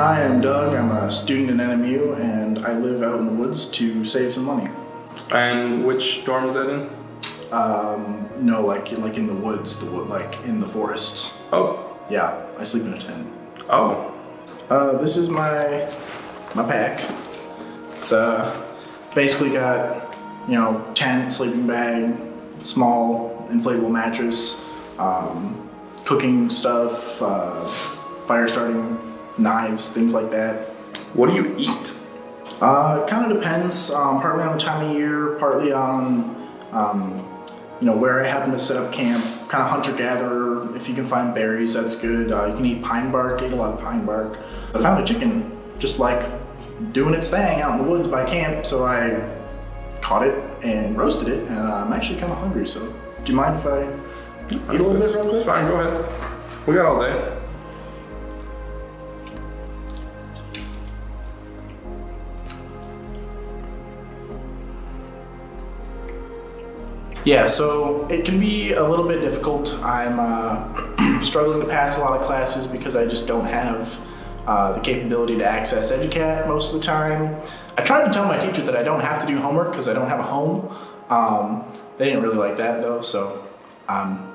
Hi, I'm Doug. I'm a student in NMU, and I live out in the woods to save some money. And which dorm is that in? No, like in the woods, like in the forest. Oh. Yeah, I sleep in a tent. Oh. This is my pack. It's basically got, tent, sleeping bag, small inflatable mattress, cooking stuff, fire starting knives, things like that. What do you eat? It kind of depends, partly on the time of year, partly on, where I happen to set up camp. Kind of hunter-gatherer. If you can find berries, that's good. You can eat pine bark, ate a lot of pine bark. I found a chicken just like doing its thing out in the woods by camp, so I caught it and roasted it, and I'm actually kind of hungry, so do you mind if I eat a little bit real quick? Fine, go ahead. We got all day. Yeah, so it can be a little bit difficult. I'm struggling to pass a lot of classes because I just don't have the capability to access EduCat most of the time. I tried to tell my teacher that I don't have to do homework because I don't have a home. They didn't really like that though, so I'm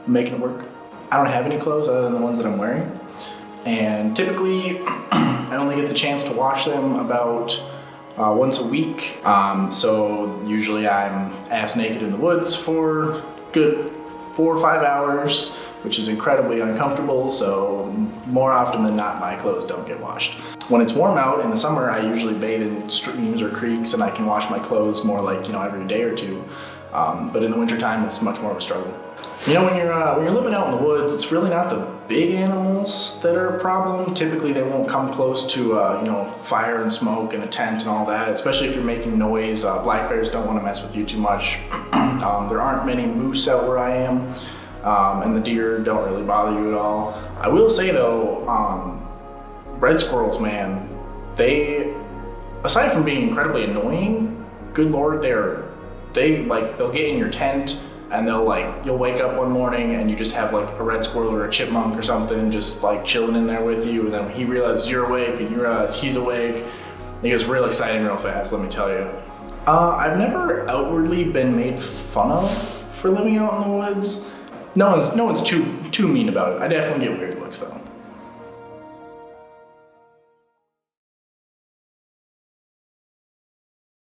making it work. I don't have any clothes other than the ones that I'm wearing. And typically, I only get the chance to wash them about once a week. So usually I'm ass naked in the woods for good 4 or 5 hours, which is incredibly uncomfortable, so more often than not my clothes don't get washed. When it's warm out in the summer, I usually bathe in streams or creeks and I can wash my clothes more like, every day or two. But in the wintertime, it's much more of a struggle. When you're living out in the woods, it's really not the big animals that are a problem. Typically, they won't come close to fire and smoke and a tent and all that. Especially if you're making noise. Black bears don't want to mess with you too much. There aren't many moose out where I am, and the deer don't really bother you at all. I will say though, red squirrels, man, aside from being incredibly annoying, good lord, they'll get in your tent. And you'll wake up one morning and you just have like a red squirrel or a chipmunk or something just like chilling in there with you, and then when he realizes you're awake and you realize he's awake, it gets real exciting real fast, let me tell you. I've never outwardly been made fun of for living out in the woods. No one's too mean about it. I definitely get weird looks though.